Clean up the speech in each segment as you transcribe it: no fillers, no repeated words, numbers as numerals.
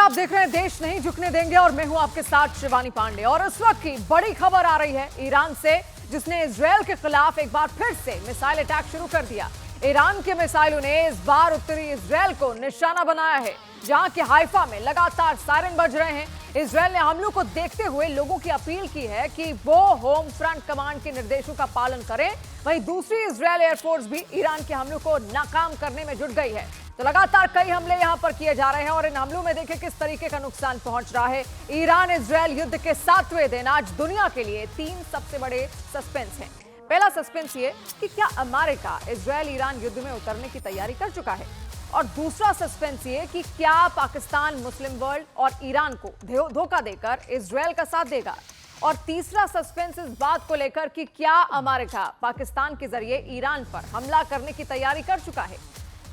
आप देख रहे हैं देश नहीं झुकने देंगे और मैं हूं आपके साथ शिवानी पांडे। और इस वक्त की बड़ी खबर आ रही है ईरान से, जिसने इजरायल के खिलाफ एक बार फिर से मिसाइल अटैक शुरू कर दिया। ईरान के मिसाइलों ने इस बार उत्तरी इजरायल को निशाना बनाया है, जहां के हाइफा में लगातार सायरन बज रहे हैं। इजरायल ने हमलों को देखते हुए लोगों की अपील की है कि वो होम फ्रंट कमांड के निर्देशों का पालन करें। वहीं दूसरी इजरायल एयरफोर्स भी ईरान के हमलों को नाकाम करने में जुट गई है। तो लगातार कई हमले यहां पर किए जा रहे हैं और इन हमलों में देखें किस तरीके का नुकसान पहुंच रहा है। ईरान इजरायल युद्ध के 7वें दिन आज दुनिया के लिए 3 सबसे बड़े सस्पेंस हैं। पहला सस्पेंस ये कि क्या अमेरिका इजरायल ईरान युद्ध में उतरने की तैयारी कर चुका है, और दूसरा सस्पेंस ये कि क्या पाकिस्तान मुस्लिम वर्ल्ड और ईरान को धोखा देकर इजरायल का साथ देगा, और तीसरा सस्पेंस इस बात को लेकर कि क्या अमेरिका पाकिस्तान के जरिए ईरान पर हमला करने की तैयारी कर चुका है।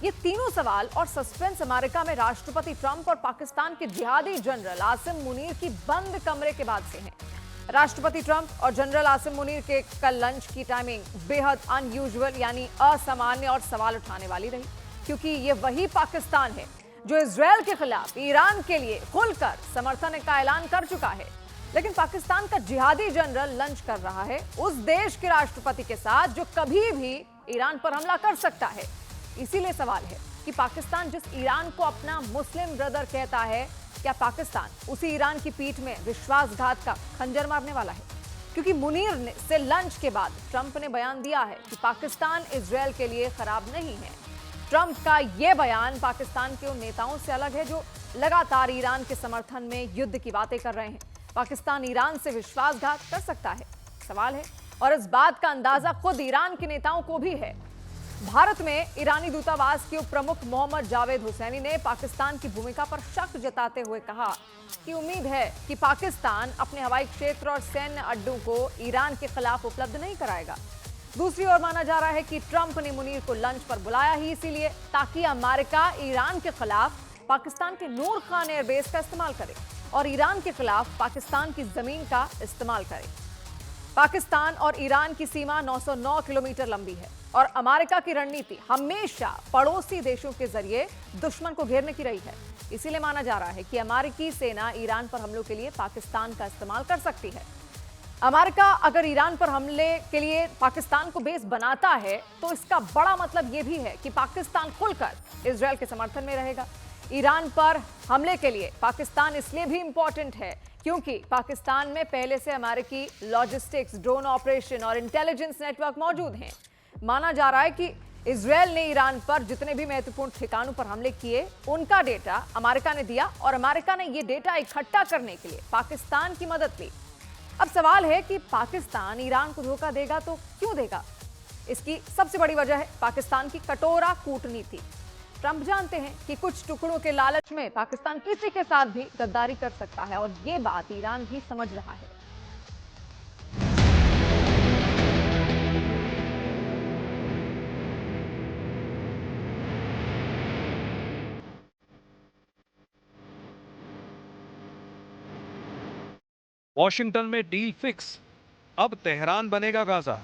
ये तीनों सवाल और सस्पेंस अमेरिका में राष्ट्रपति ट्रंप और पाकिस्तान के जिहादी जनरल आसिम मुनीर की बंद कमरे के बाद से हैं। राष्ट्रपति ट्रंप और जनरल आसिम मुनीर के कल लंच की टाइमिंग बेहद अनयूजुअल यानी असामान्य और सवाल उठाने वाली रही, क्योंकि ये वही पाकिस्तान है जो इजरायल के खिलाफ ईरान के लिए खुलकर समर्थन का ऐलान कर चुका है। लेकिन पाकिस्तान का जिहादी जनरल लंच कर रहा है उस देश के राष्ट्रपति के साथ जो कभी भी ईरान पर हमला कर सकता है। इसीलिए सवाल है कि पाकिस्तान जिस ईरान को अपना मुस्लिम ब्रदर कहता है, क्या पाकिस्तान उसी ईरान की पीठ में विश्वासघात का खंजर मारने वाला है? क्योंकि मुनीर से लंच के बाद ट्रंप ने बयान दिया है कि पाकिस्तान इजरायल के लिए खराब नहीं है। ट्रंप का यह बयान पाकिस्तान के उन नेताओं से अलग है जो लगातार ईरान के समर्थन में युद्ध की बातें कर रहे हैं। पाकिस्तान ईरान से विश्वासघात कर सकता है, सवाल है, और इस बात का अंदाजा खुद ईरान के नेताओं को भी है। भारत में ईरानी दूतावास के उप प्रमुख मोहम्मद जावेद हुसैनी ने पाकिस्तान की भूमिका पर शक जताते हुए कहा कि उम्मीद है कि पाकिस्तान अपने हवाई क्षेत्र और सैन्य अड्डों को ईरान के खिलाफ उपलब्ध नहीं कराएगा। दूसरी ओर माना जा रहा है कि ट्रंप ने मुनीर को लंच पर बुलाया ही इसीलिए ताकि अमेरिका ईरान के खिलाफ पाकिस्तान के नूर खान एयरबेस का इस्तेमाल करे और ईरान के खिलाफ पाकिस्तान की जमीन का इस्तेमाल करे। पाकिस्तान और ईरान की सीमा 909 किलोमीटर लंबी है और अमेरिका की रणनीति हमेशा पड़ोसी देशों के जरिए दुश्मन को घेरने की रही है। इसीलिए माना जा रहा है कि अमेरिकी सेना ईरान पर हमलों के लिए पाकिस्तान का इस्तेमाल कर सकती है। अमेरिका अगर ईरान पर हमले के लिए पाकिस्तान को बेस बनाता है तो इसका बड़ा मतलब यह भी है कि पाकिस्तान खुलकर इजरायल के समर्थन में रहेगा। ईरान पर हमले के लिए पाकिस्तान इसलिए भी इंपॉर्टेंट है क्योंकि पाकिस्तान में पहले से अमेरिकी लॉजिस्टिक्स, ड्रोन ऑपरेशन और इंटेलिजेंस नेटवर्क मौजूद हैं। माना जा रहा है कि इजरायल ने ईरान पर जितने भी महत्वपूर्ण ठिकानों पर हमले किए उनका डेटा अमेरिका ने दिया और अमेरिका ने यह डेटा इकट्ठा करने के लिए पाकिस्तान की मदद ली। अब सवाल है कि पाकिस्तान ईरान को धोखा देगा तो क्यों देगा? इसकी सबसे बड़ी वजह है पाकिस्तान की कटोरा कूटनीति। ट्रंप जानते हैं कि कुछ टुकड़ों के लालच में पाकिस्तान किसी के साथ भी गद्दारी कर सकता है और ये बात ईरान भी समझ रहा है। वॉशिंगटन में डील फिक्स, अब तेहरान बनेगा गाजा।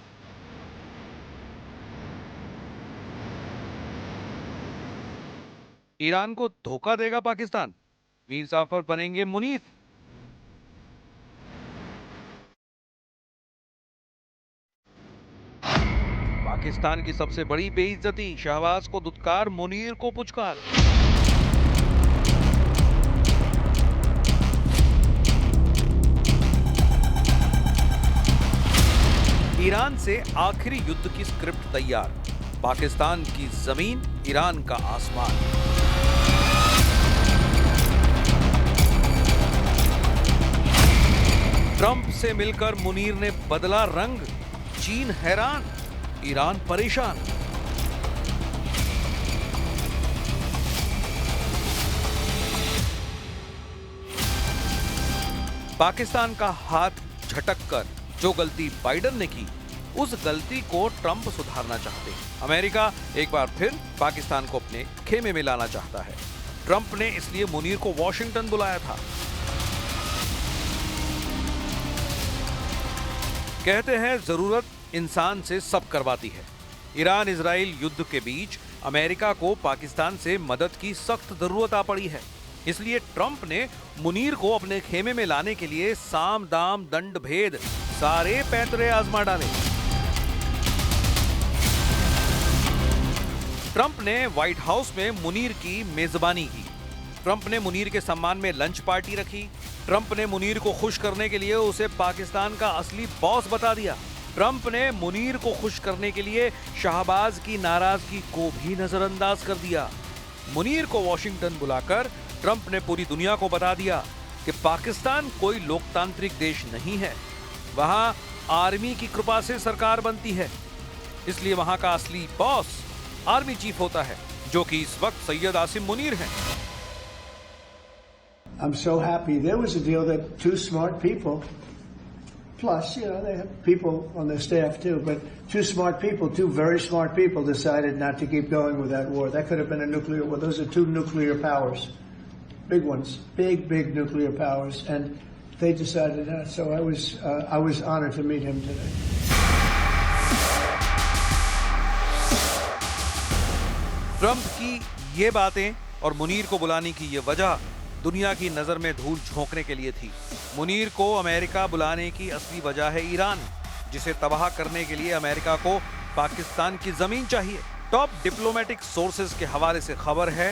ईरान को धोखा देगा पाकिस्तान, मीर जाफर बनेंगे मुनीर। पाकिस्तान की सबसे बड़ी बेइज्जती, शहबाज को दुत्कार, मुनीर को पुचकार। ईरान से आखिरी युद्ध की स्क्रिप्ट तैयार, पाकिस्तान की जमीन, ईरान का आसमान। ट्रंप से मिलकर मुनीर ने बदला रंग, चीन हैरान, ईरान परेशान। पाकिस्तान का हाथ झटककर जो गलती बाइडेन ने की, उस गलती को ट्रंप सुधारना चाहते हैं। अमेरिका एक बार फिर पाकिस्तान को अपने खेमे में लाना चाहता है। ट्रंप ने इसलिए मुनीर को वॉशिंगटन बुलाया था। कहते हैं जरूरत इंसान से सब करवाती है। ईरान इजराइल युद्ध के बीच अमेरिका को पाकिस्तान से मदद की सख्त जरूरत आ पड़ी है। इसलिए ट्रंप ने मुनीर को अपने खेमे में लाने के लिए साम दाम दंड भेद सारे पैंतरे आजमा डाले। ट्रंप ने व्हाइट हाउस में मुनीर की मेजबानी की। ट्रंप ने मुनीर के सम्मान में लंच पार्टी रखी। ट्रंप ने मुनीर को खुश करने के लिए उसे पाकिस्तान का असली बॉस बता दिया। ट्रंप ने मुनीर को खुश करने के लिए शाहबाज की नाराजगी को भी नजरअंदाज कर दिया। मुनीर को वॉशिंगटन बुलाकर ट्रंप ने पूरी दुनिया को बता दिया कि पाकिस्तान कोई लोकतांत्रिक देश नहीं है, वहां आर्मी की कृपा से सरकार बनती है, इसलिए वहां का असली बॉस आर्मी चीफ होता है, जो कि इस वक्त सैयद आसिम मुनीर हैं। I'm so happy. There was a deal that two smart people, plus, they have people on their staff too, but two smart people, two very smart people decided not to keep going with that war. That could have been a nuclear war. Those are two nuclear powers. Big ones. Big nuclear powers. And they decided not. So I was honored to meet him today. Trump की ये बातें और मुनीर को बुलाने की ये वजह दुनिया की नजर में धूल झोंकने के लिए थी। मुनीर को अमेरिका बुलाने की असली वजह है ईरान, जिसे तबाह करने के लिए अमेरिका को पाकिस्तान की जमीन चाहिए। टॉप डिप्लोमेटिक सोर्सेज के हवाले से खबर है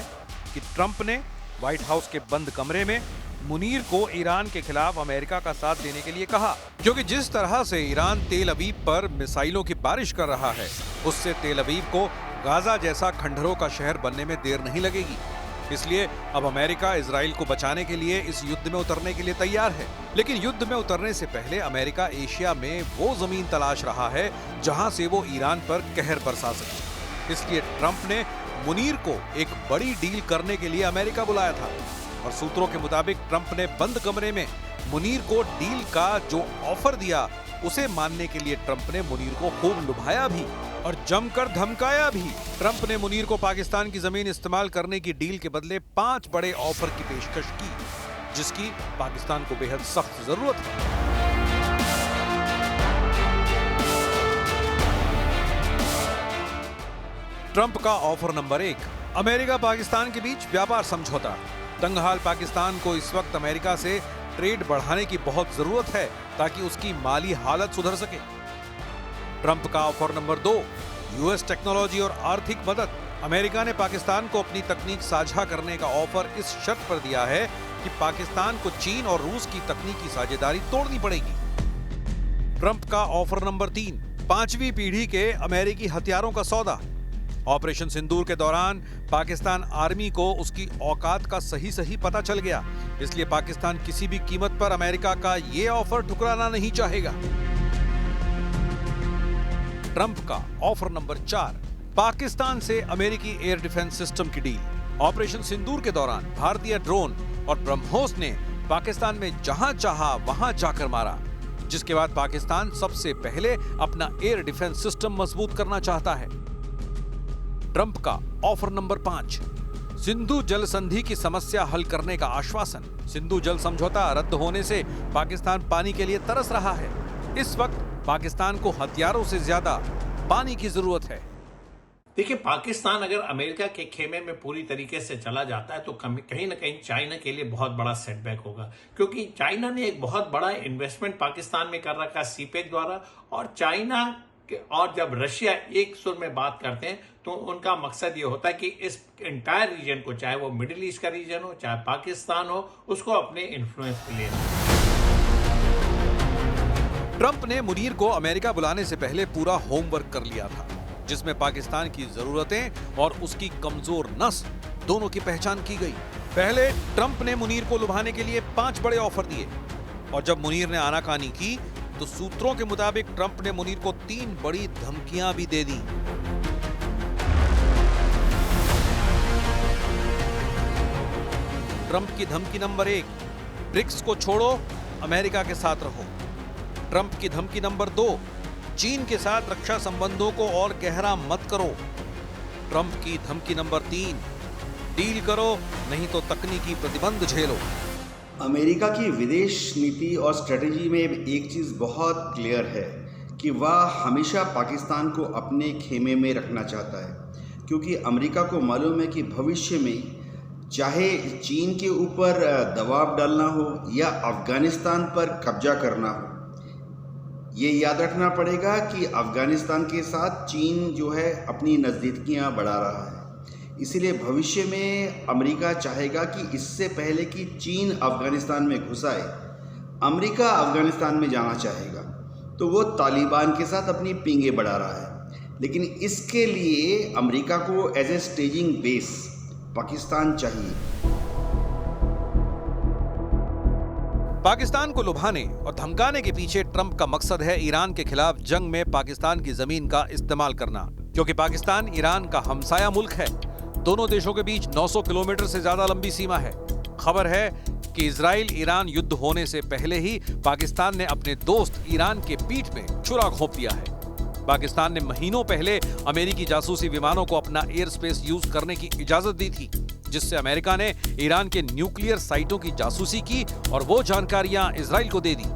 कि ट्रंप ने व्हाइट हाउस के बंद कमरे में मुनीर को ईरान के खिलाफ अमेरिका का साथ देने के लिए कहा, क्योंकि जिस तरह से ईरान तेल अवीव पर मिसाइलों की बारिश कर रहा है, उससे तेल अवीव को गाजा जैसा खंडहरों का शहर बनने में देर नहीं लगेगी। इसलिए अब अमेरिका इजराइल को बचाने के लिए इस युद्ध में उतरने के लिए तैयार है। लेकिन युद्ध में उतरने से पहले अमेरिका एशिया में वो जमीन तलाश रहा है जहां से वो ईरान पर कहर बरसा सके। इसलिए ट्रंप ने मुनीर को एक बड़ी डील करने के लिए अमेरिका बुलाया था और सूत्रों के मुताबिक ट्रंप ने बंद कमरे में मुनीर को डील का जो ऑफर दिया उसे मानने के लिए ट्रंप ने मुनीर को खूब लुभाया भी और जमकर धमकाया भी। ट्रंप ने मुनीर को पाकिस्तान की जमीन इस्तेमाल करने की डील के बदले 5 बड़े ऑफर की पेशकश की, जिसकी पाकिस्तान को बेहद सख्त जरूरत है। ट्रंप का ऑफर नंबर 1, अमेरिका पाकिस्तान के बीच व्यापार समझौता। तंगहाल पाकिस्तान को इस वक्त अमेरिका से ट्रेड बढ़ाने की बहुत जरूरत है ताकि उसकी माली हालत सुधर सके। ट्रंप का ऑफर नंबर 2, यूएस टेक्नोलॉजी और आर्थिक मदद। अमेरिका ने पाकिस्तान को अपनी तकनीक साझा करने का ऑफर इस शर्त पर दिया है कि पाकिस्तान को चीन और रूस की तकनीकी साझेदारी तोड़नी पड़ेगी। ट्रंप का ऑफर नंबर 3, 5वीं पीढ़ी के अमेरिकी हथियारों का सौदा। ऑपरेशन सिंदूर के दौरान पाकिस्तान आर्मी को उसकी औकात का सही पता चल गया, इसलिए पाकिस्तान किसी भी कीमत पर अमेरिका का ये ऑफर ठुकराना नहीं चाहेगा। ट्रंप का ऑफर नंबर 4, पाकिस्तान से अमेरिकी एयर डिफेंस सिस्टम की डील। ऑपरेशन सिंदूर के दौरान भारतीय ड्रोन और ब्रह्मोस ने पाकिस्तान में जहां चाहा वहां जाकर मारा, जिसके बाद पाकिस्तान सबसे पहले अपना एयर डिफेंस सिस्टम मजबूत करना चाहता है। ट्रंप का ऑफर नंबर 5, सिंधु जल संधि की समस्या हल करने का आश्वासन। सिंधु जल समझौता रद्द होने से पाकिस्तान पानी के लिए तरस रहा है। इस वक्त पाकिस्तान को हथियारों से ज्यादा पानी की जरूरत है। देखिए, पाकिस्तान अगर अमेरिका के खेमे में पूरी तरीके से चला जाता है तो कहीं ना कहीं चाइना के लिए बहुत बड़ा सेटबैक होगा, क्योंकि चाइना ने एक बहुत बड़ा इन्वेस्टमेंट पाकिस्तान में कर रखा सीपेक द्वारा। और चाइना और जब रशिया एक सुर में बात करते हैं तो उनका मकसद ये होता है कि इस एंटायर रीजन को, चाहे वो मिडिल ईस्ट का रीजन हो चाहे पाकिस्तान हो, उसको अपने इन्फ्लुएंस में लेना। ट्रंप ने मुनीर को अमेरिका बुलाने से पहले पूरा होमवर्क कर लिया था, जिसमें पाकिस्तान की जरूरतें और उसकी कमजोर नस दोनों की पहचान की गई। पहले ट्रंप ने मुनीर को लुभाने के लिए 5 बड़े ऑफर दिए और जब मुनीर ने आनाकानी की तो सूत्रों के मुताबिक ट्रंप ने मुनीर को 3 बड़ी धमकियां भी दे दी। ट्रंप की धमकी नंबर 1, ब्रिक्स को छोड़ो, अमेरिका के साथ रहो। ट्रंप की धमकी नंबर 2, चीन के साथ रक्षा संबंधों को और गहरा मत करो। ट्रंप की धमकी नंबर 3, डील करो नहीं तो तकनीकी प्रतिबंध झेलो। अमेरिका की विदेश नीति और स्ट्रेटेजी में एक चीज़ बहुत क्लियर है कि वह हमेशा पाकिस्तान को अपने खेमे में रखना चाहता है, क्योंकि अमेरिका को मालूम है कि भविष्य में चाहे चीन के ऊपर दबाव डालना हो या अफगानिस्तान पर कब्जा करना हो, ये याद रखना पड़ेगा कि अफगानिस्तान के साथ चीन जो है अपनी नज़दीकियाँ बढ़ा रहा है। इसीलिए भविष्य में अमेरिका चाहेगा कि इससे पहले कि चीन अफगानिस्तान में घुस आए, अमेरिका अफगानिस्तान में जाना चाहेगा, तो वो तालिबान के साथ अपनी पींगे बढ़ा रहा है। लेकिन इसके लिए अमेरिका को as a staging base Pakistan चाहिए। पाकिस्तान को लुभाने और धमकाने के पीछे ट्रंप का मकसद है ईरान के खिलाफ जंग में पाकिस्तान की जमीन का इस्तेमाल करना, क्योंकि पाकिस्तान ईरान का हमसाया मुल्क है। दोनों देशों के बीच 900 किलोमीटर से ज्यादा लंबी सीमा है। खबर है कि इजराइल ईरान युद्ध होने से पहले ही पाकिस्तान ने अपने दोस्त ईरान के पीठ में छुरा घोंप दिया है। पाकिस्तान ने महीनों पहले अमेरिकी जासूसी विमानों को अपना एयर स्पेस यूज करने की इजाजत दी थी, जिससे अमेरिका ने ईरान के न्यूक्लियर साइटों की जासूसी की और वो जानकारियां इजराइल को दे दी।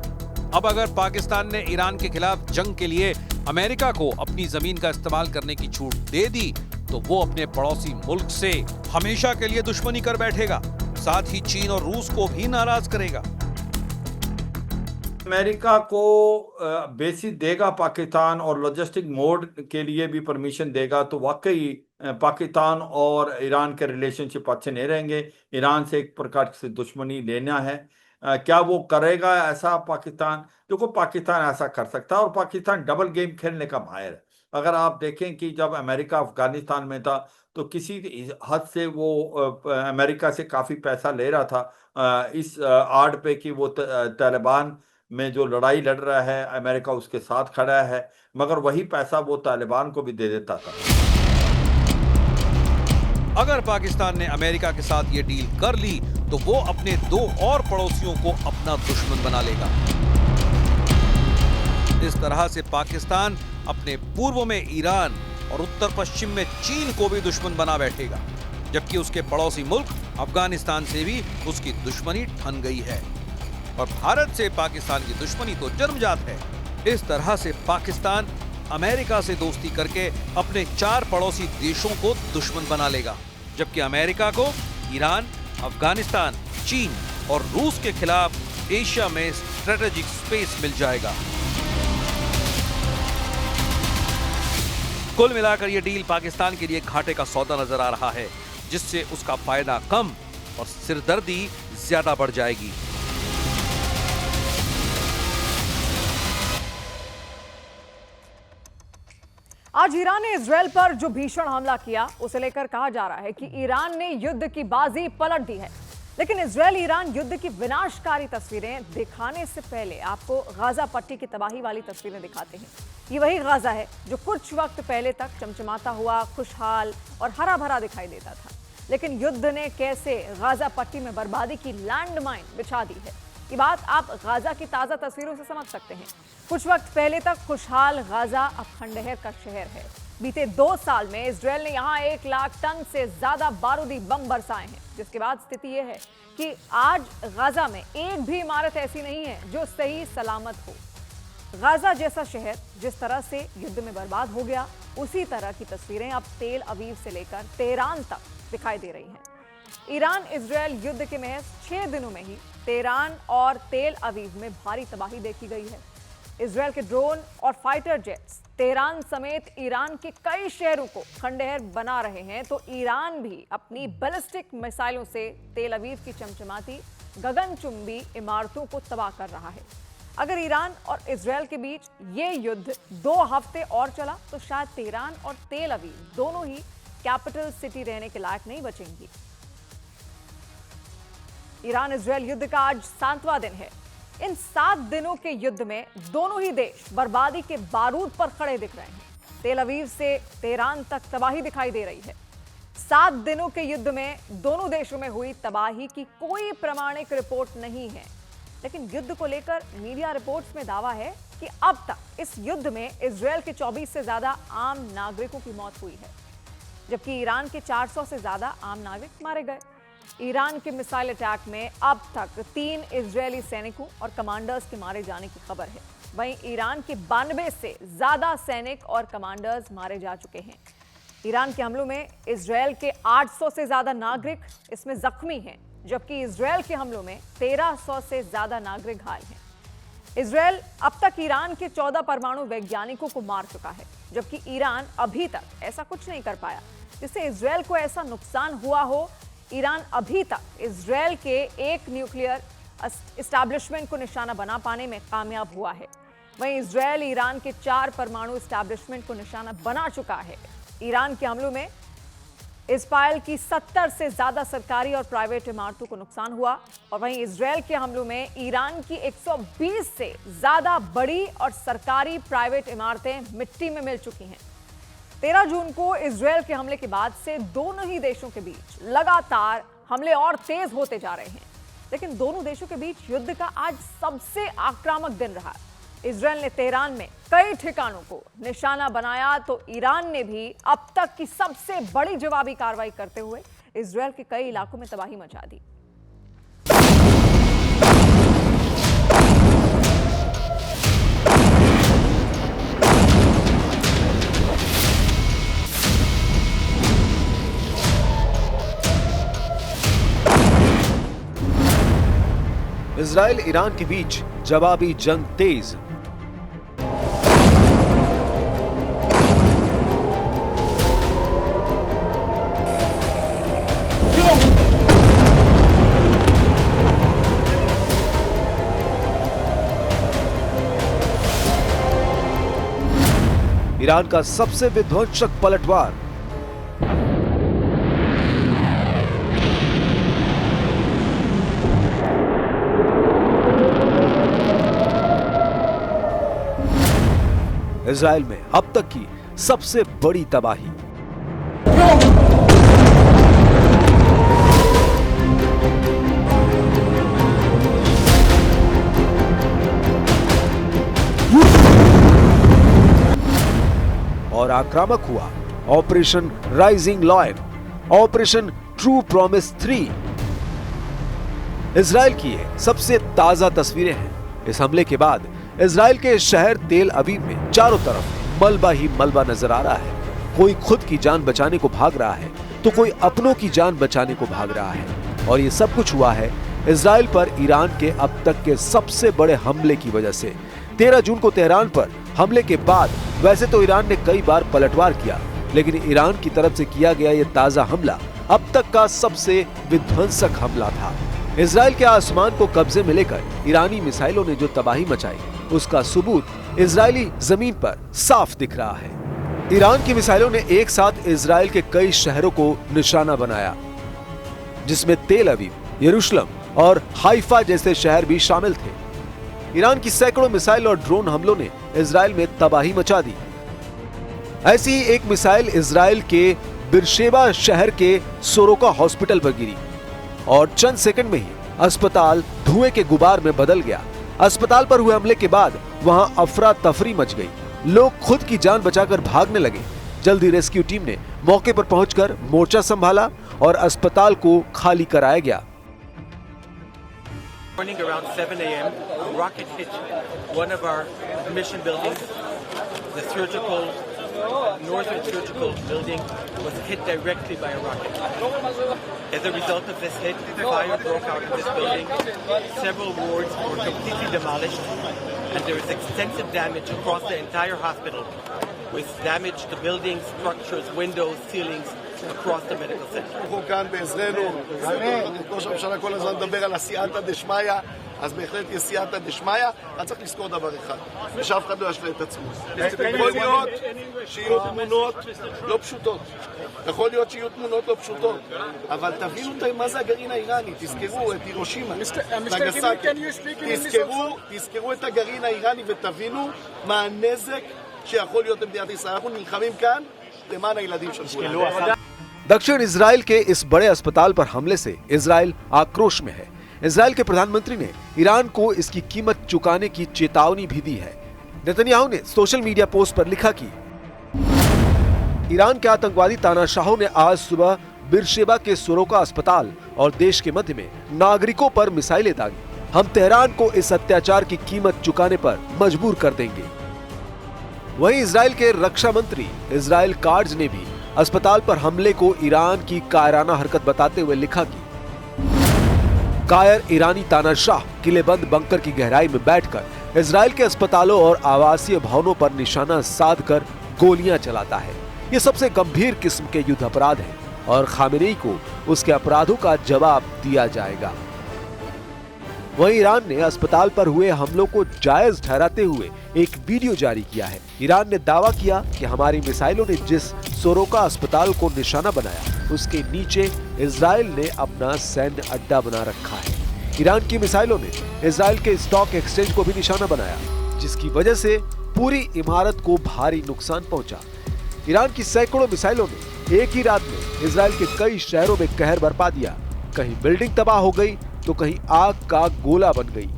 अब अगर पाकिस्तान ने ईरान के खिलाफ जंग के लिए अमेरिका को अपनी जमीन का इस्तेमाल करने की छूट दे दी, तो वो अपने पड़ोसी मुल्क से हमेशा के लिए दुश्मनी कर बैठेगा, साथ ही चीन और रूस को भी नाराज करेगा। अमेरिका को बेसिस देगा पाकिस्तान और लॉजिस्टिक मोड के लिए भी परमिशन देगा, तो वाकई पाकिस्तान और ईरान के रिलेशनशिप अच्छे नहीं रहेंगे। ईरान से एक प्रकार से दुश्मनी लेना है। क्या वो करेगा ऐसा पाकिस्तान? देखो, पाकिस्तान ऐसा कर सकता है और पाकिस्तान डबल गेम खेलने का माहिर है। अगर आप देखें कि जब अमेरिका अफगानिस्तान में था तो किसी हद से वो अमेरिका से काफ़ी पैसा ले रहा था इस आड़ पे कि वो तालिबान में जो लड़ाई लड़ रहा है अमेरिका उसके साथ खड़ा है, मगर वही पैसा वो तालिबान को भी दे देता था। अगर पाकिस्तान ने अमेरिका के साथ ये डील कर ली तो वो अपने दो और पड़ोसियों को अपना दुश्मन बना लेगा। इस तरह से पाकिस्तान अपने पूर्व में ईरान और उत्तर पश्चिम में चीन को भी दुश्मन बना बैठेगा, जबकि उसके पड़ोसी मुल्क अफगानिस्तान से भी उसकी दुश्मनी ठन गई है और भारत से पाकिस्तान की दुश्मनी तो जन्मजात है। इस तरह से पाकिस्तान अमेरिका से दोस्ती करके अपने 4 पड़ोसी देशों को दुश्मन बना लेगा, जबकि अमेरिका को ईरान, अफगानिस्तान, चीन और रूस के खिलाफ एशिया में स्ट्रेटेजिक स्पेस मिल जाएगा। कुल मिलाकर यह डील पाकिस्तान के लिए घाटे का सौदा नजर आ रहा है, जिससे उसका फायदा कम और सिरदर्दी ज्यादा बढ़ जाएगी। आज ईरान ने इजरायल पर जो भीषण हमला किया उसे लेकर कहा जा रहा है कि ईरान ने युद्ध की बाजी पलट दी है। लेकिन इजरायल ईरान युद्ध की विनाशकारी तस्वीरें दिखाने से पहले आपको गाजा पट्टी की तबाही वाली तस्वीरें दिखाते हैं। ये वही गाजा है जो कुछ वक्त पहले तक चमचमाता हुआ, खुशहाल और हरा भरा दिखाई देता था। लेकिन युद्ध ने कैसे गाजा पट्टी में बर्बादी की लैंडमाइन बिछा दी है, ये बात आप गाजा की ताजा तस्वीरों से समझ सकते हैं। कुछ वक्त पहले तक खुशहाल गाजा अब खंडहर का शहर है। बीते 2 साल में इजरायल ने यहाँ 1 लाख टन से ज्यादा बारूदी बम बरसाए हैं, जिसके बाद स्थिति यह है कि आज गाजा में एक भी इमारत ऐसी नहीं है जो सही सलामत हो। गाजा जैसा शहर जिस तरह से युद्ध में बर्बाद हो गया, उसी तरह की तस्वीरें अब तेल अवीव से लेकर तेहरान तक दिखाई दे रही हैं। ईरान इजरायल युद्ध के महज 6 दिनों में ही तेहरान और तेल अवीव में भारी तबाही देखी गई है। इजरायल के ड्रोन और फाइटर जेट्स तेहरान समेत ईरान के कई शहरों को खंडहर बना रहे हैं, तो ईरान भी अपनी बैलिस्टिक मिसाइलों से तेल अवीव की चमचमाती गगनचुंबी इमारतों को तबाह कर रहा है। अगर ईरान और इजरायल के बीच ये युद्ध 2 हफ्ते और चला तो शायद तेहरान और तेल अवीव दोनों ही कैपिटल सिटी रहने के लायक नहीं बचेंगी। ईरान इजरायल युद्ध का आज 7वां दिन है। इन 7 दिनों के युद्ध में दोनों ही देश बर्बादी के बारूद पर खड़े दिख रहे हैं। तेल अवीव से तेहरान तक तबाही दिखाई दे रही है। 7 दिनों के युद्ध में दोनों देशों में हुई तबाही की कोई प्रामाणिक रिपोर्ट नहीं है, लेकिन युद्ध को लेकर मीडिया रिपोर्ट्स में दावा है कि अब तक इस युद्ध में इजरायल के 24 से ज्यादा आम नागरिकों की मौत हुई है, जबकि ईरान के 400 से ज्यादा आम नागरिक मारे गए। ईरान के मिसाइल अटैक में अब तक 3 इजरायली सैनिकों और कमांडर्स के मारे जाने की खबर है। वहीं ईरान के 92 से ज्यादा सैनिक और कमांडर्स मारे जा चुके हैं। ईरान के हमलों में इजरायल के 800 से ज्यादा नागरिक इसमें जख्मी हैं, जबकि इजरायल के हमलों में 1300 से ज्यादा नागरिक घायल हैं। इजरायल अब तक ईरान के 14 परमाणु वैज्ञानिकों को मार चुका है, जबकि ईरान अभी तक ऐसा कुछ नहीं कर पाया जिससे इजरायल को ऐसा नुकसान हुआ हो। ईरान अभी तक इजरायल के एक न्यूक्लियर एस्टैब्लिशमेंट को निशाना बना पाने में कामयाब हुआ है। वहीं इजरायल ईरान के 4 परमाणु एस्टैब्लिशमेंट को निशाना बना चुका है। ईरान के हमलों में इस्राइल की 70 से ज्यादा सरकारी और प्राइवेट इमारतों को नुकसान हुआ और वहीं इजरायल के हमलों में ईरान की 120 से ज्यादा बड़ी और सरकारी प्राइवेट इमारतें मिट्टी में मिल चुकी हैं। 13 जून को इजरायल के हमले के बाद से दोनों ही देशों के बीच लगातार हमले और तेज होते जा रहे हैं, लेकिन दोनों देशों के बीच युद्ध का आज सबसे आक्रामक दिन रहा। इजरायल ने तेहरान में कई ठिकानों को निशाना बनाया तो ईरान ने भी अब तक की सबसे बड़ी जवाबी कार्रवाई करते हुए इजरायल के कई इलाकों में तबाही मचा दी। इजराइल ईरान के बीच जवाबी जंग तेज। ईरान का सबसे विध्वंसक पलटवार। इजराइल में अब तक की सबसे बड़ी तबाही। और आक्रामक हुआ operation rising lion, operation true promise 3। Israel की ये सबसे ताजा तस्वीरें हैं। इस हमले के बाद इजराइल के शहर तेल अवीव में चारों तरफ मलबा ही मलबा नजर आ रहा है। कोई खुद की जान बचाने को भाग रहा है तो कोई अपनों की जान बचाने को भाग रहा है। और ये सब कुछ हुआ है इजराइल पर ईरान के अब तक के सबसे बड़े हमले की वजह से। 13 जून को तेहरान पर हमले के बाद वैसे तो ईरान ने कई बार पलटवार किया, लेकिन ईरान की तरफ से किया गया ये ताजा हमला अब तक का सबसे विध्वंसक हमला था। इजराइल के आसमान को कब्जे में लेकर ईरानी मिसाइलों ने जो तबाही मचाई, उसका सबूत इजरायली जमीन पर साफ दिख रहा है। ईरान की मिसाइलों ने एक साथ इजराइल के कई शहरों को निशाना बनाया, जिसमें तेल अवीव, यरूशलेम और हाइफा जैसे शहर भी शामिल थे। ईरान की सैकड़ों मिसाइल और ड्रोन हमलों ने इजराइल में तबाही मचा दी। ऐसी ही एक मिसाइल इजराइल के बिरशेबा शहर के सोरोका हॉस्पिटल पर गिरी और चंद सेकंड में ही अस्पताल धुएं के गुबार में बदल गया। अस्पताल पर हुए हमले के बाद वहां अफरा तफरी मच गई। लोग खुद की जान बचाकर भागने लगे। जल्दी रेस्क्यू टीम ने मौके पर पहुंचकर मोर्चा संभाला और अस्पताल को खाली कराया गया। Morning around 7 a.m., a rocket hit one of our mission buildings. The northern surgical building was hit directly by a rocket. As a result of this hit, fire broke out in this building. Several wards were completely demolished, and there is extensive damage across the entire hospital, with damage to buildings, structures, windows, ceilings, across the medical center. אנחנו כאן בעזרנו, ראש הממשלה כל הזמן מדבר על הסייעתא דשמיא, אז בהחלט יש סייעתא דשמיא, אבל צריך לזכור דבר אחד, ושאף אחד לא ישלה את עצמו. יכול להיות שיהיו תמונות לא פשוטות, יכול להיות שיהיו תמונות לא פשוטות, אבל תבינו מה זה הגרעין האיראני, תזכרו את הירושימה, נגסקי, תזכרו את הגרעין האיראני ותבינו מה הנזק שיכול להיות למדינת ישראל. אנחנו נלחמים כאן למען הילדים של כולנו. दक्षिण Israel के इस बड़े अस्पताल पर हमले से Israel आक्रोश में है। इजराइल के प्रधानमंत्री ने ईरान को इसकी कीमत चुकाने की चेतावनी भी दी है। नेतन्याहू ने सोशल मीडिया पोस्ट पर लिखा कि ईरान के आतंकवादी तानाशाहों ने आज सुबह बिरशेबा के सोरोका अस्पताल और देश के मध्य में नागरिकों पर मिसाइलें दागी। हम तेहरान को इस अत्याचार की कीमत चुकाने पर मजबूर कर देंगे। वहीं इजराइल के रक्षा मंत्री इजराइल कार्ड्स ने भी अस्पताल पर हमले को ईरान की कायराना हरकत बताते हुए लिखा कि कायर ईरानी तानाशाह किलेबंद बंकर की गहराई में बैठकर इजराइल के अस्पतालों और आवासीय भवनों पर निशाना साधकर गोलियां चलाता है। ये सबसे गंभीर किस्म के युद्ध अपराध है और खामेनेई को उसके अपराधों का जवाब दिया जाएगा। वहीं ईरान ने अस्पताल पर हुए हमलों को जायज ठहराते हुए एक वीडियो जारी किया है। ईरान ने दावा किया कि हमारी मिसाइलों ने जिस सोरोका अस्पताल को निशाना बनाया उसके नीचे इजराइल ने अपना सैन्य अड्डा बना रखा है। ईरान की मिसाइलों ने इजराइल के स्टॉक एक्सचेंज को भी निशाना बनाया, जिसकी वजह से पूरी इमारत को भारी नुकसान पहुंचा। ईरान की सैकड़ों मिसाइलों ने एक ही रात में इजराइल के कई शहरों में कहर बरपा दिया। कहीं बिल्डिंग तबाह हो गई तो कहीं आग का गोला बन गई,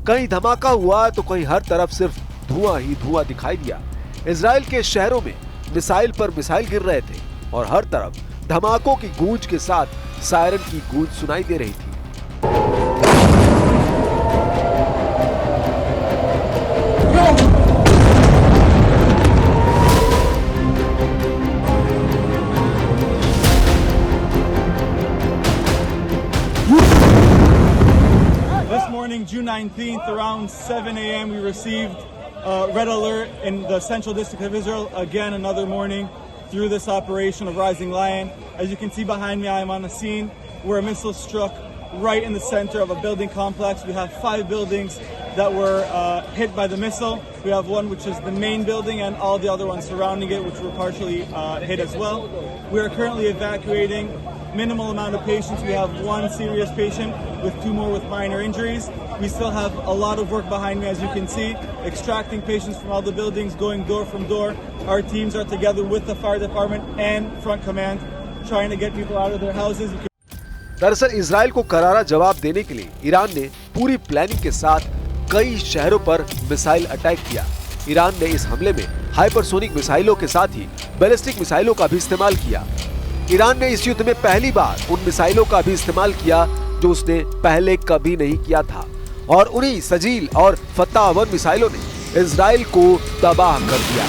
कहीं धमाका हुआ तो कहीं हर तरफ सिर्फ धुआं ही धुआं दिखाई दिया। इजराइल के शहरों में मिसाइल पर मिसाइल गिर रहे थे और हर तरफ धमाकों की गूंज के साथ सायरन की गूंज सुनाई दे रही थी। June 19th, around 7 a.m., we received a red alert in the Central District of Israel. Again, another morning through this operation of Rising Lion. As you can see behind me, I am on a scene where a missile struck right in the center of a building complex. We have 5 buildings that were hit by the missile. We have one which is the main building and all the other ones surrounding it, which were partially hit as well. We are currently evacuating minimal amount of patients. We have 1 serious patient with 2 more with minor injuries. We still have a lot of work behind me, as you can see, extracting patients from all the buildings, going door from door. Our teams are together with the fire department and front command, trying to get people out of their houses. दरअसल Israel को करारा जवाब देने के लिए Iran ने पूरी planning के साथ कई शहरों पर मिसाइल अटैक किया। ईरान ने इस हमले में हाइपरसोनिक मिसाइलों के साथ ही बैलिस्टिक मिसाइलों का भी इस्तेमाल किया। ईरान ने इस युद्ध में पहली बार उन मिसाइलों का भी इस्तेमाल किया जो उसने पहले कभी नहीं किया था, और उन्हीं सजील और फत्ता-1 मिसाइलों ने इजराइल को तबाह कर दिया।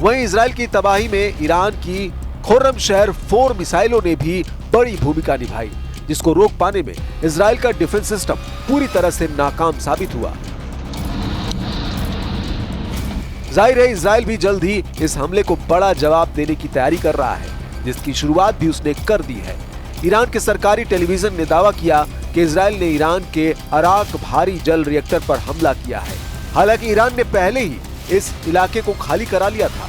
वहीं इजराइल की तबाही में ईरान की खुर्रम शहर 4 मिसाइलों ने भी बड़ी भूमिका निभाई, जिसको रोक पाने में इजराइल का डिफेंस सिस्टम पूरी तरह से नाकाम साबित हुआ। जाहिर है इजराइल भी जल्द ही इस हमले को बड़ा जवाब देने की तैयारी कर रहा है, जिसकी शुरुआत भी उसने कर दी है। ईरान के सरकारी टेलीविजन ने दावा किया कि इजराइल ने ईरान के अराक भारी जल रिएक्टर पर हमला किया है। हालांकि ईरान ने पहले ही इस इलाके को खाली करा लिया था।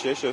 6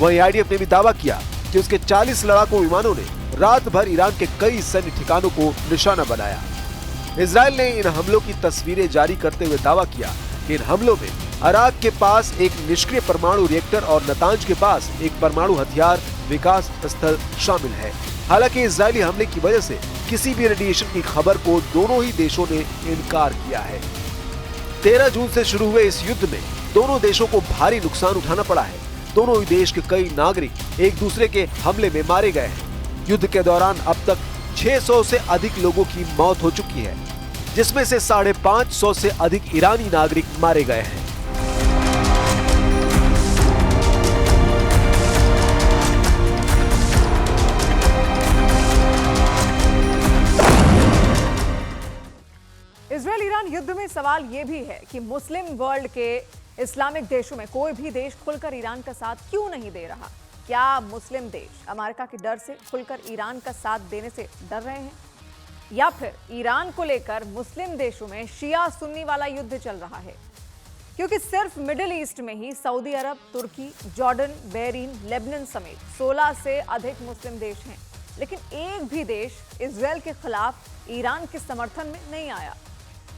वहीं आईडीएफ ने भी दावा किया कि उसके 40 लड़ाकू विमानों ने रात भर ईरान के कई सैन्य ठिकानों को निशाना बनाया। इजराइल ने इन हमलों की तस्वीरें जारी करते हुए दावा किया कि इन हमलों में अराक के पास एक निष्क्रिय परमाणु रिएक्टर और नतांज के पास एक परमाणु हथियार विकास स्थल शामिल है। हालांकि इजरायली हमले की वजह से किसी भी रेडिएशन की खबर को दोनों ही देशों ने इनकार किया है। 13 जून से शुरू हुए इस युद्ध में दोनों देशों को भारी नुकसान उठाना पड़ा है। दोनों ही देश के कई नागरिक एक दूसरे के हमले में मारे गए हैं। युद्ध के दौरान अब तक 600 से अधिक लोगों की मौत हो चुकी है, जिसमें से 550 से अधिक ईरानी नागरिक मारे गए हैं। इजराइल ईरान युद्ध में सवाल यह भी है कि मुस्लिम वर्ल्ड के इस्लामिक देशों में कोई भी देश खुलकर ईरान का साथ क्यों नहीं दे रहा। क्या मुस्लिम देश अमेरिका के डर से खुलकर ईरान का साथ देने से डर रहे हैं, या फिर ईरान को लेकर मुस्लिम देशों में शिया सुन्नी वाला युद्ध चल रहा है? क्योंकि सिर्फ मिडिल ईस्ट में ही सऊदी अरब, तुर्की, जॉर्डन, बहरीन, लेबनान समेत 16 से अधिक मुस्लिम देश हैं, लेकिन एक भी देश इजराइल के खिलाफ ईरान के समर्थन में नहीं आया।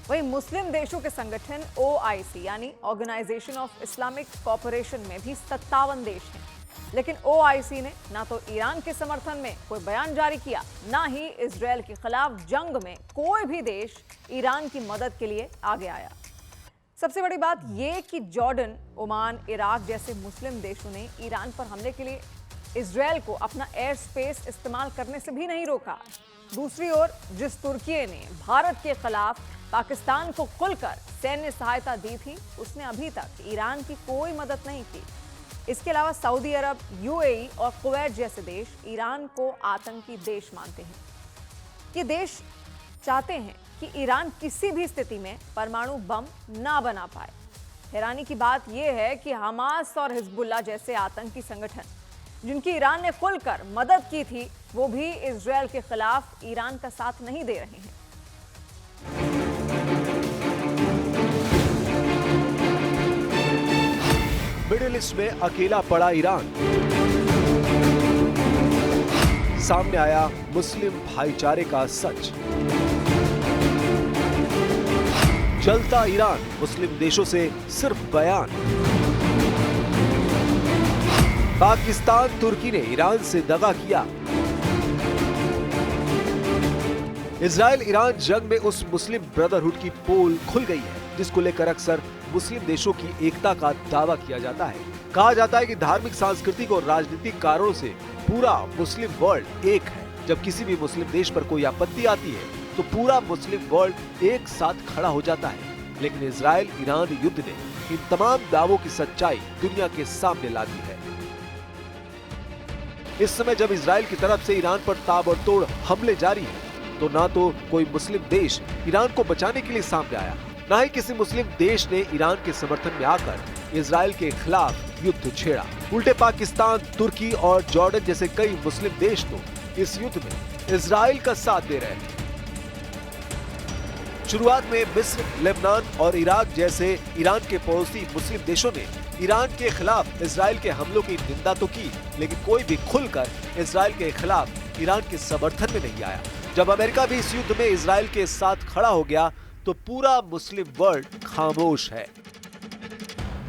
वहीं मुस्लिम देशों के संगठन OIC यानी ऑर्गेनाइजेशन ऑफ इस्लामिक कोऑपरेशन में भी 57 देश हैं, लेकिन OIC ने ना तो ईरान के समर्थन में कोई बयान जारी किया, ना ही इजरायल के खिलाफ जंग में कोई भी देश ईरान की मदद के लिए आगे आया। सबसे बड़ी बात यह कि जॉर्डन, ओमान, इराक जैसे मुस्लिम देशों ने ईरान पर हमले के लिए इजरायल को अपना एयर स्पेस इस्तेमाल करने से भी नहीं रोका। दूसरी ओर जिस तुर्की ने भारत के खिलाफ पाकिस्तान को खुलकर सैन्य सहायता दी थी, उसने अभी तक ईरान की कोई मदद नहीं की। इसके अलावा सऊदी अरब, UAE और कुवैत जैसे देश ईरान को आतंकी देश मानते हैं। ये देश चाहते हैं कि ईरान किसी भी स्थिति में परमाणु बम ना बना पाए। हैरानी की बात यह है कि हमास और हिजबुल्लाह जैसे आतंकी संगठन, जिनकी ईरान ने खुलकर मदद की थी, वो भी इजरायल के खिलाफ ईरान का साथ नहीं दे रहे हैं। मिडिल ईस्ट में अकेला पड़ा ईरान। सामने आया मुस्लिम भाईचारे का सच। जलता ईरान, मुस्लिम देशों से सिर्फ बयान। पाकिस्तान, तुर्की ने ईरान से दगा किया। इजराइल ईरान जंग में उस मुस्लिम ब्रदरहुड की पोल खुल गई है जिसको लेकर अक्सर मुस्लिम देशों की एकता का दावा किया जाता है। कहा जाता है कि धार्मिक, सांस्कृतिक और राजनीतिक कारणों से पूरा मुस्लिम वर्ल्ड एक है। जब किसी भी मुस्लिम देश पर कोई आपत्ति आती है तो पूरा मुस्लिम वर्ल्ड एक साथ खड़ा हो जाता है। लेकिन इजराइल ईरान युद्ध ने इन तमाम दावों की सच्चाई दुनिया के सामने ला दी है। इस समय जब इजराइल की तरफ से ईरान पर ताबड़तोड़ हमले जारी हैं, तो ना तो कोई मुस्लिम देश ईरान को बचाने के लिए सामने आया, ना ही किसी मुस्लिम देश ने ईरान के समर्थन में आकर इजराइल के खिलाफ युद्ध छेड़ा। उल्टे पाकिस्तान, तुर्की और जॉर्डन जैसे कई मुस्लिम देश तो इस युद्ध में इजराइल का साथ दे रहे हैं। शुरुआत में मिस्र, लेबनान और इराक जैसे ईरान के पड़ोसी मुस्लिम देशों ने ईरान के खिलाफ इजराइल के हमलों की निंदा तो की, लेकिन कोई भी खुलकर इजराइल के खिलाफ ईरान के समर्थन में नहीं आया। जब अमेरिका भी इस युद्ध में इजराइल के साथ खड़ा हो गया तो पूरा मुस्लिम वर्ल्ड खामोश है।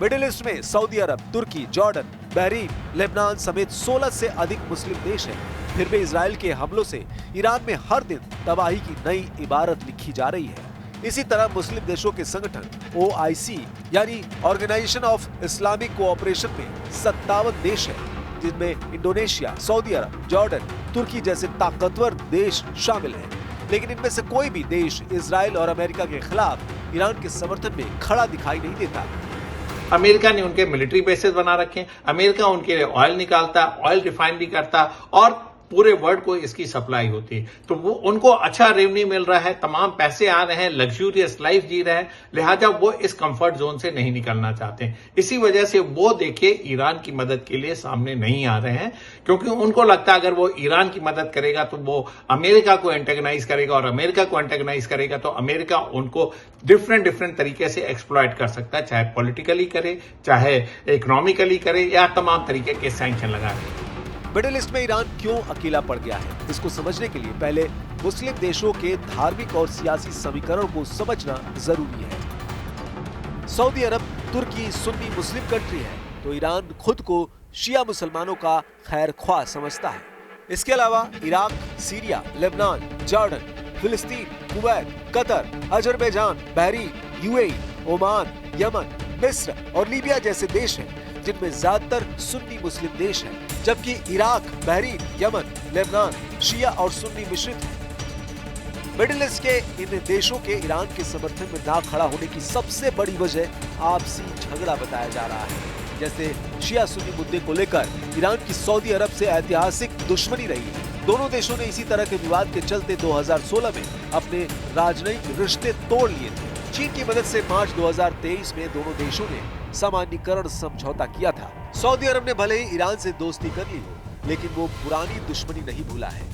मिडिल ईस्ट में सऊदी अरब, तुर्की, जॉर्डन, बहरीन, लेबनान समेत 16 से अधिक मुस्लिम देश हैं। फिर भी इजराइल के हमलों से ईरान में हर दिन तबाही की नई इबारत लिखी जा रही है। इसी तरह मुस्लिम देशों के संगठन OIC यानी ऑर्गेनाइजेशन ऑफ इस्लामिक कोऑपरेशन में 57 देश हैं, जिनमें इंडोनेशिया, सऊदी अरब, जॉर्डन, तुर्की जैसे ताकतवर देश शामिल हैं। लेकिन इनमें से कोई भी देश इजराइल और अमेरिका के खिलाफ ईरान के समर्थन में खड़ा दिखाई नहीं देता। अमेरिका ने उनके मिलिट्री बेसेस बना रखे हैं, अमेरिका उनके लिए ऑयल निकालता, ऑयल रिफाइनरी करता और पूरे वर्ल्ड को इसकी सप्लाई होती है। तो वो उनको अच्छा रेवेन्यू मिल रहा है, तमाम पैसे आ रहे हैं, लग्जूरियस लाइफ जी रहे हैं, लिहाजा वो इस कंफर्ट जोन से नहीं निकलना चाहते हैं। इसी वजह से वो देखिए ईरान की मदद के लिए सामने नहीं आ रहे हैं, क्योंकि उनको लगता है अगर वो ईरान की मदद करेगा तो वो अमेरिका को एंटेगनाइज करेगा, और अमेरिका को एंटेगनाइज करेगा तो अमेरिका उनको डिफरेंट तरीके से एक्सप्लॉइट कर सकता है, चाहे पॉलिटिकली करे, चाहे इकोनॉमिकली करे, या तमाम तरीके के सैंक्शन लगाए। मिडिल ईस्ट में ईरान क्यों अकेला पड़ गया है, इसको समझने के लिए पहले मुस्लिम देशों के धार्मिक और सियासी समीकरण को समझना जरूरी है। सऊदी अरब, तुर्की सुन्नी मुस्लिम कंट्री है, तो ईरान खुद को शिया मुसलमानों का खैर ख्वाह समझता है। इसके अलावा इराक, सीरिया, लेबनान, जॉर्डन, फिलिस्तीन, Kuwait, Qatar, Azerbaijan, Bahrain, UAE, Oman, Yemen, मिस्र और लीबिया जैसे देश हैं, जिनमें ज्यादातर सुन्नी मुस्लिम देश हैं, जबकि इराक, बहरीन, यमन, लेबनान शिया और सुन्नी मिश्रित हैं। मिडिल ईस्ट के इन देशों के ईरान के समर्थन में ना खड़ा होने की सबसे बड़ी वजह आपसी झगड़ा बताया जा रहा है। जैसे शिया सुन्नी मुद्दे को लेकर ईरान की सऊदी अरब से ऐतिहासिक दुश्मनी रही है। दोनों देशों ने इसी तरह के विवाद के चलते 2016 में अपने राजनयिक रिश्ते तोड़ लिए थे। चीन की मदद से मार्च 2023 में दोनों देशों ने सामान्यीकरण समझौता किया था। सऊदी अरब ने भले ही ईरान से दोस्ती कर ली हो, लेकिन वो पुरानी दुश्मनी नहीं भूला है।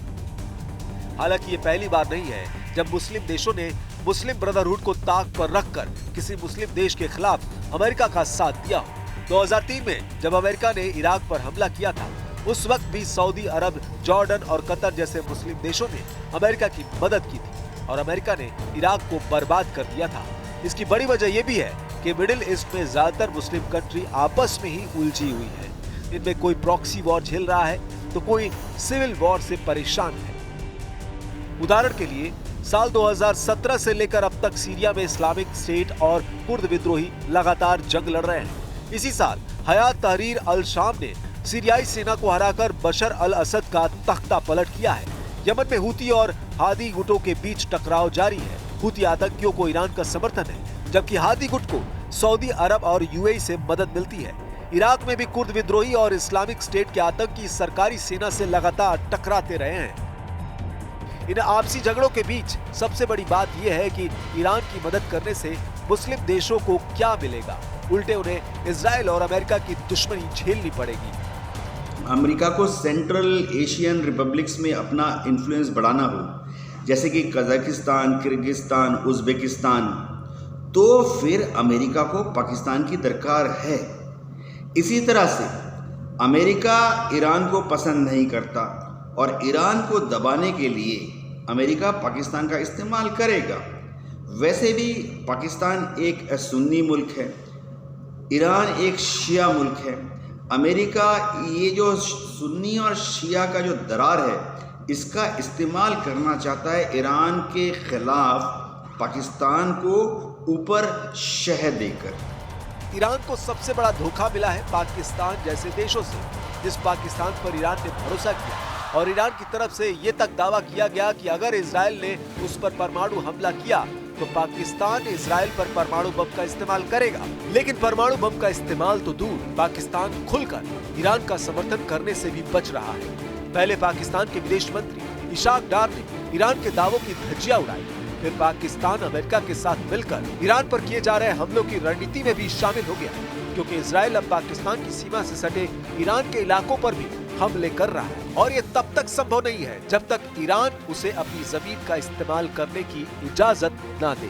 हालांकि ये पहली बार नहीं है जब मुस्लिम देशों ने मुस्लिम ब्रदरहुड को ताक पर रखकर किसी मुस्लिम देश के खिलाफ अमेरिका का साथ दिया हो। 2003 में जब अमेरिका ने इराक पर हमला किया था, उस वक्त भी सऊदी अरब, जॉर्डन और कतर जैसे मुस्लिम देशों ने अमेरिका की मदद की थी और अमेरिका ने इराक को बर्बाद कर दिया था। इसकी बड़ी वजह यह भी है कि मिडिल ईस्ट में ज्यादातर मुस्लिम कंट्री आपस में ही उलझी हुई है। इनमें कोई प्रॉक्सी वॉर झेल रहा है तो कोई सिविल वॉर से परेशान है। उदाहरण के लिए साल 2017 से लेकर अब तक सीरिया में इस्लामिक स्टेट और कुर्द विद्रोही लगातार जंग लड़ रहे हैं। इसी साल हयात तहरीर अल शाम ने सीरियाई सेना को हराकर बशर अल असद का तख्ता पलट किया है। यमन में हूती और हादी गुटों के बीच टकराव जारी है। हूती आतंकियों को ईरान का समर्थन है, जबकि हादी गुट को सऊदी अरब और यूएई से मदद मिलती है। इराक में भी कुर्द विद्रोही और इस्लामिक स्टेट के आतंकी सरकारी सेना से लगातार टकराते रहे हैं। इन आपसी झगड़ों के बीच सबसे बड़ी बात यह है कि ईरान की मदद करने से मुस्लिम देशों को क्या मिलेगा। उल्टे उन्हें इजराइल और अमेरिका की दुश्मनी झेलनी पड़ेगी। अमेरिका को सेंट्रल एशियन रिपब्लिक्स में अपना इन्फ्लुएंस बढ़ाना हो, जैसे कि कजाकिस्तान, किर्गिस्तान, उज़्बेकिस्तान, तो फिर अमेरिका को पाकिस्तान की दरकार है। इसी तरह से अमेरिका ईरान को पसंद नहीं करता और ईरान को दबाने के लिए अमेरिका पाकिस्तान का इस्तेमाल करेगा। वैसे भी पाकिस्तान एक सुन्नी मुल्क है, ईरान एक शिया मुल्क है। अमेरिका ये जो सुन्नी और शिया का जो दरार है, इसका इस्तेमाल करना चाहता है ईरान के खिलाफ पाकिस्तान को ऊपर शह देकर। ईरान को सबसे बड़ा धोखा मिला है पाकिस्तान जैसे देशों से, जिस पाकिस्तान पर ईरान ने भरोसा किया और ईरान की तरफ से ये तक दावा किया गया कि अगर इजराइल ने उस पर परमाणु हमला किया तो पाकिस्तान इजराइल पर परमाणु बम का इस्तेमाल करेगा। लेकिन परमाणु बम का इस्तेमाल तो दूर, पाकिस्तान खुलकर ईरान का समर्थन करने से भी बच रहा है। पहले पाकिस्तान के विदेश मंत्री इशाक डार ने ईरान के दावों की धज्जियां उड़ाई, फिर पाकिस्तान अमेरिका के साथ मिलकर ईरान पर किए जा रहे हमलों की रणनीति में भी शामिल हो गया, क्योंकि इजराइल अब पाकिस्तान की सीमा से सटे ईरान के इलाकों पर भी हमले कर रहा है और ये तब तक संभव नहीं है जब तक ईरान उसे अपनी जमीन का इस्तेमाल करने की इजाजत ना दे।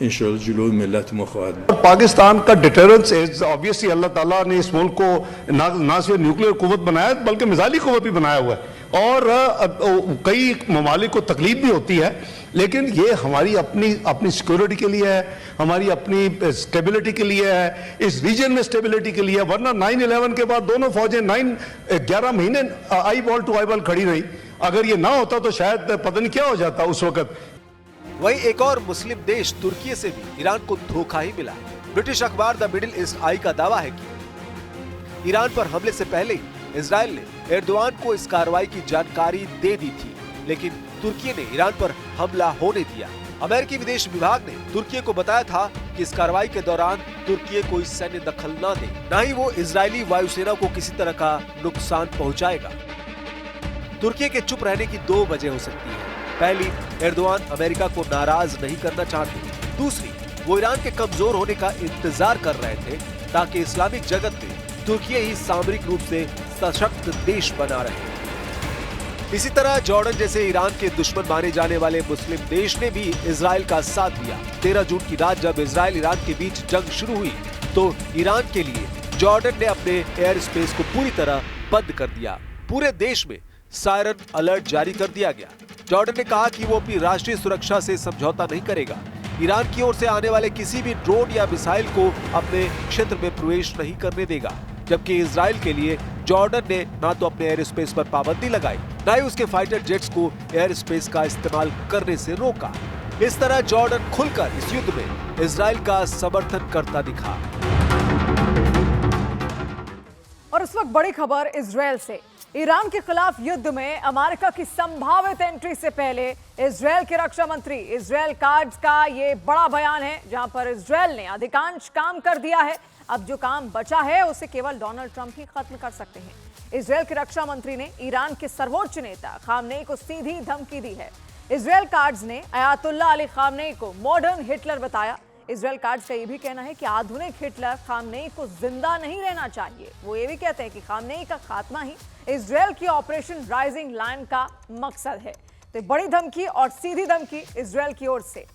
इंशाअल्लाह जलूल मिल्लत में ख्वाद। पाकिस्तान का डिटरेंस ऑब्वियसली अल्लाह ताला ने इस मुल्क को ना सिर्फ न्यूक्लियर कुव्वत बनाया बल्कि मिसाइली कुव्वत भी बनाया हुआ है और कई ममालिक को तकलीफ भी होती है, लेकिन ये हमारी अपनी सिक्योरिटी के लिए है, हमारी अपनी स्टेबिलिटी के लिए है, इस रीजन में स्टेबिलिटी के लिए है। वरना 9/11 के बाद दोनों फौजें 11 महीने eyeball to eyeball खड़ी रही। अगर ये ना होता तो शायद पता नहीं क्या हो जाता उस वक्त। वहीं एक और मुस्लिम देश तुर्की से भी ईरान को धोखा ही मिला। ब्रिटिश अखबार द मिडिल ईस्ट आई का दावा है कि ईरान पर हमले से पहले ही इजराइल ने एर्दोआन को इस कार्रवाई की जानकारी दे दी थी, लेकिन तुर्की ने ईरान पर हमला होने दिया। अमेरिकी विदेश विभाग ने तुर्की को बताया था कि इस कार्रवाई के दौरान तुर्की कोई सैन्य दखल न दे, न ही वो इजरायली वायुसेना को किसी तरह का नुकसान पहुंचाएगा। तुर्की के चुप रहने की दो वजह हो सकती है। पहली, एर्दोआन अमेरिका को नाराज नहीं करना चाहते। दूसरी, वो ईरान के कमजोर होने का इंतजार कर रहे थे ताकि इस्लामिक जगत में तुर्की ही सामरिक रूप से सशक्त देश बना रहे। इसी तरह जॉर्डन जैसे ईरान के दुश्मन माने जाने वाले मुस्लिम देश ने भी इजराइल का साथ दिया। 13 जून की रात जब इजराइल ईरान के बीच जंग शुरू हुई तो ईरान के लिए जॉर्डन ने अपने एयर स्पेस को पूरी तरह बंद कर दिया। पूरे देश में सायरन अलर्ट जारी कर दिया गया। जॉर्डन ने कहा कि वो अपनी राष्ट्रीय सुरक्षा से समझौता नहीं करेगा, ईरान की ओर से आने वाले किसी भी ड्रोन या मिसाइल को अपने क्षेत्र में प्रवेश नहीं करने देगा। जबकि इजराइल के लिए जॉर्डन ने ना तो अपने एयर स्पेस पर पाबंदी लगाई, ना ही उसके फाइटर जेट्स को एयर स्पेस का इस्तेमाल करने से रोका। इस तरह जॉर्डन खुलकर इस युद्ध में इजराइल का समर्थन करता दिखा। और इस वक्त बड़ी खबर इजरायल से। ईरान के खिलाफ युद्ध में अमेरिका की संभावित एंट्री से पहले इजरायल के रक्षा मंत्री इजरायल काट्ज का ये बड़ा बयान है, जहां पर इजरायल ने अधिकांश काम कर दिया है। अब जो काम बचा है उसे केवल डोनाल्ड ट्रंप ही खत्म कर सकते हैं। इजरायल के रक्षा मंत्री ने ईरान के सर्वोच्च नेता खामनेई को सीधी धमकी दी है। इजराइल कार्ड्स ने अयातुल्ला अली खामनेई को मॉडर्न हिटलर बताया। इजराइल कार्ड्स का यह भी कहना है कि आधुनिक हिटलर खामनेई को जिंदा नहीं रहना चाहिए। वो ये भी कहते हैं कि खामनेई का खात्मा ही इजराइल की ऑपरेशन राइजिंग लायन का मकसद है। तो बड़ी धमकी और सीधी धमकी इजराइल की ओर से।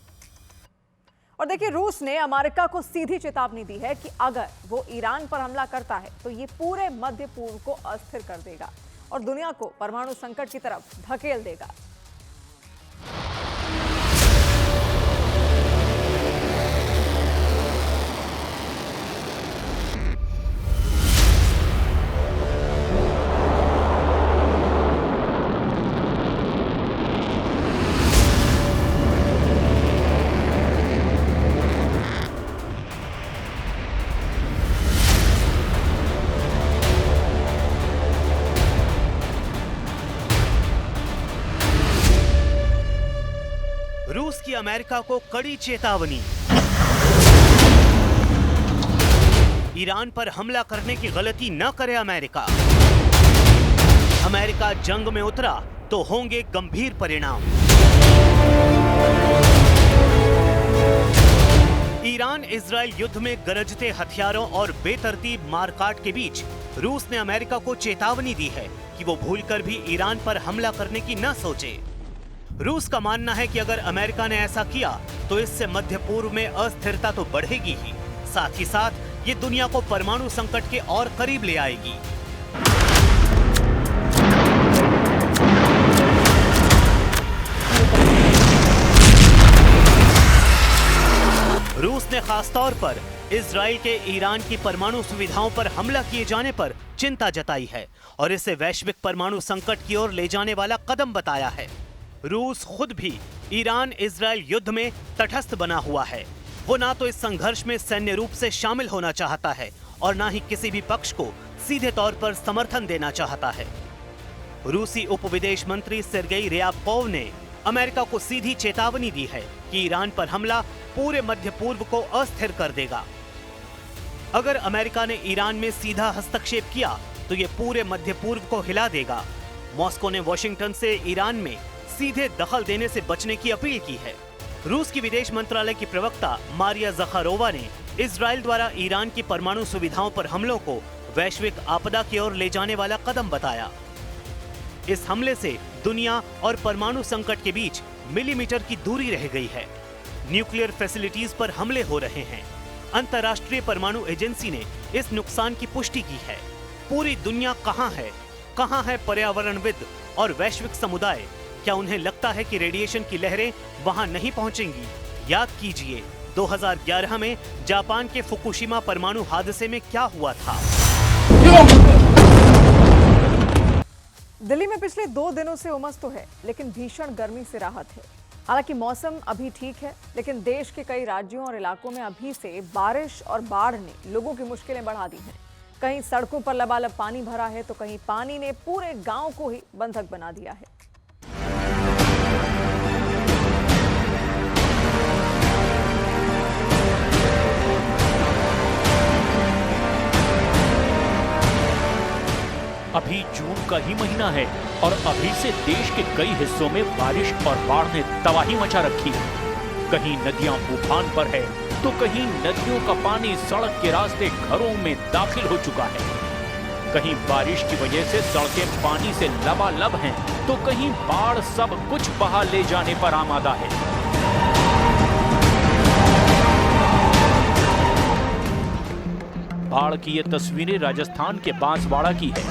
और देखिए, रूस ने अमेरिका को सीधी चेतावनी दी है कि अगर वो ईरान पर हमला करता है तो ये पूरे मध्य पूर्व को अस्थिर कर देगा और दुनिया को परमाणु संकट की तरफ धकेल देगा। रूस की अमेरिका को कड़ी चेतावनी। ईरान पर हमला करने की गलती न करे अमेरिका। अमेरिका जंग में उतरा तो होंगे गंभीर परिणाम। ईरान इजराइल युद्ध में गरजते हथियारों और बेतरतीब मारकाट के बीच रूस ने अमेरिका को चेतावनी दी है कि वो भूलकर भी ईरान पर हमला करने की न सोचे। रूस का मानना है कि अगर अमेरिका ने ऐसा किया तो इससे मध्य पूर्व में अस्थिरता तो बढ़ेगी ही, साथ ही साथ ये दुनिया को परमाणु संकट के और करीब ले आएगी। रूस ने खासतौर पर इजराइल के ईरान की परमाणु सुविधाओं पर हमला किए जाने पर चिंता जताई है और इसे वैश्विक परमाणु संकट की ओर ले जाने वाला कदम बताया है। रूस खुद भी ईरान इजराइल युद्ध में तटस्थ बना हुआ है। वो ना तो इस संघर्ष में सैन्य रूप से शामिल होना चाहता है और ना ही किसी भी पक्ष को सीधे तौर पर समर्थन देना चाहता है। रूसी उप विदेश मंत्री सेर्गेई रियाबकोव ने अमेरिका को सीधी चेतावनी दी है कि ईरान पर हमला पूरे मध्य पूर्व को अस्थिर कर देगा। अगर अमेरिका ने ईरान में सीधा हस्तक्षेप किया तो ये पूरे मध्य पूर्व को हिला देगा। मॉस्को ने वॉशिंगटन से ईरान में सीधे दखल देने से बचने की अपील की है। रूस की विदेश मंत्रालय की प्रवक्ता मारिया ज़खारोवा ने इजराइल द्वारा ईरान की परमाणु सुविधाओं पर हमलों को वैश्विक आपदा की ओर ले जाने वाला कदम बताया। इस हमले से दुनिया और परमाणु संकट के बीच मिलीमीटर की दूरी रह गई है। न्यूक्लियर फैसिलिटीज पर हमले हो रहे हैं। अंतर्राष्ट्रीय परमाणु एजेंसी ने इस नुकसान की पुष्टि की है। पूरी दुनिया कहां है पर्यावरणविद और वैश्विक समुदाय? क्या उन्हें लगता है कि रेडिएशन की लहरें वहां नहीं पहुंचेंगी? याद कीजिए 2011 में जापान के फुकुशिमा परमाणु हादसे में क्या हुआ था। दिल्ली में पिछले 2 दिनों से उमस तो है, लेकिन भीषण गर्मी से राहत है। हालांकि मौसम अभी ठीक है, लेकिन देश के कई राज्यों और इलाकों में अभी से बारिश और बाढ़ ने लोगों की मुश्किलें बढ़ा दी हैं। कहीं सड़कों पर लबालब पानी भरा है तो कहीं पानी ने पूरे गांव को ही बंधक बना दिया है। अभी जून का ही महीना है और अभी से देश के कई हिस्सों में बारिश और बाढ़ ने तबाही मचा रखी है। कहीं नदियां उफान पर है तो कहीं नदियों का पानी सड़क के रास्ते घरों में दाखिल हो चुका है। कहीं बारिश की वजह से सड़कें पानी से लबालब हैं तो कहीं बाढ़ सब कुछ बहा ले जाने पर आमादा है। बाढ़ की ये तस्वीरें राजस्थान के बांसवाड़ा की है,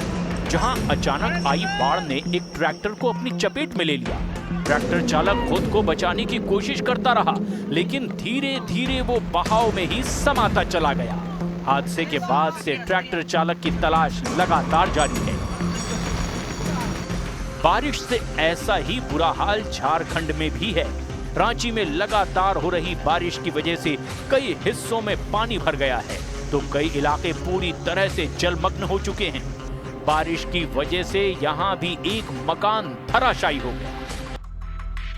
जहां अचानक आई बाढ़ ने एक ट्रैक्टर को अपनी चपेट में ले लिया। ट्रैक्टर चालक खुद को बचाने की कोशिश करता रहा, लेकिन धीरे धीरे वो बहाव में ही समाता चला गया। हादसे के बाद से ट्रैक्टर चालक की तलाश लगातार जारी है। बारिश से ऐसा ही बुरा हाल झारखंड में भी है। रांची में लगातार हो रही बारिश की वजह से कई हिस्सों में पानी भर गया है तो कई इलाके पूरी तरह से जलमग्न हो चुके हैं। बारिश की वजह से यहां भी एक मकान धराशायी हो गया।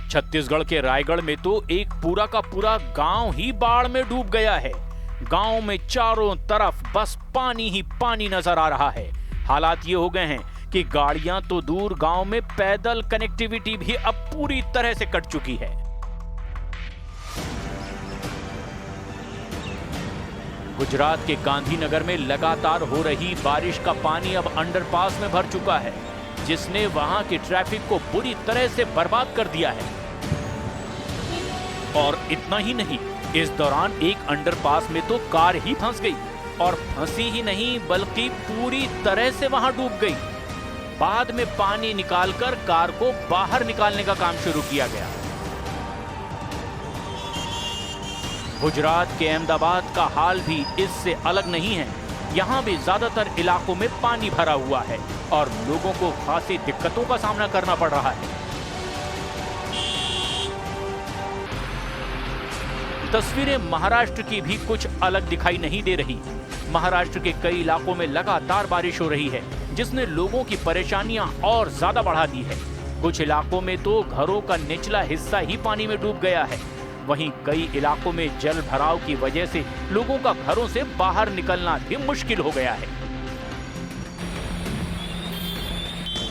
छत्तीसगढ़ के रायगढ़ में तो एक पूरा का पूरा गांव ही बाढ़ में डूब गया है। गांव में चारों तरफ बस पानी ही पानी नजर आ रहा है। हालात ये हो गए हैं कि गाड़ियां तो दूर, गांव में पैदल कनेक्टिविटी भी अब पूरी तरह से कट चुकी है। गुजरात के गांधीनगर में लगातार हो रही बारिश का पानी अब अंडरपास में भर चुका है, जिसने वहां की ट्रैफिक को बुरी तरह से बर्बाद कर दिया है। और इतना ही नहीं, इस दौरान एक अंडरपास में तो कार ही फंस गई, और फंसी ही नहीं बल्कि पूरी तरह से वहां डूब गई। बाद में पानी निकालकर कार को बाहर निकालने का काम शुरू किया गया। गुजरात के अहमदाबाद का हाल भी इससे अलग नहीं है। यहाँ भी ज्यादातर इलाकों में पानी भरा हुआ है और लोगों को खासी दिक्कतों का सामना करना पड़ रहा है। तस्वीरें महाराष्ट्र की भी कुछ अलग दिखाई नहीं दे रही। महाराष्ट्र के कई इलाकों में लगातार बारिश हो रही है, जिसने लोगों की परेशानियां और ज्यादा बढ़ा दी है। कुछ इलाकों में तो घरों का निचला हिस्सा ही पानी में डूब गया है। वहीं कई इलाकों में जल भराव की वजह से लोगों का घरों से बाहर निकलना भी मुश्किल हो गया है।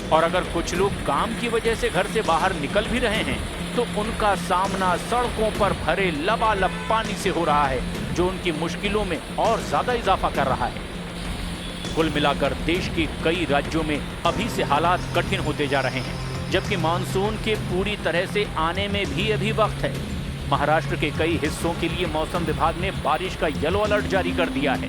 और अगर कुछ लोग काम की वजह से घर से बाहर निकल भी रहे हैं, तो उनका सामना सड़कों पर भरे लबालब पानी से हो रहा है, जो उनकी मुश्किलों में और ज्यादा इजाफा कर रहा है। कुल मिलाकर देश के कई राज्यों में अभी से हालात कठिन होते जा रहे हैं, जबकि मानसून के पूरी तरह से आने में भी अभी वक्त है। महाराष्ट्र के कई हिस्सों के लिए मौसम विभाग ने बारिश का येलो अलर्ट जारी कर दिया है।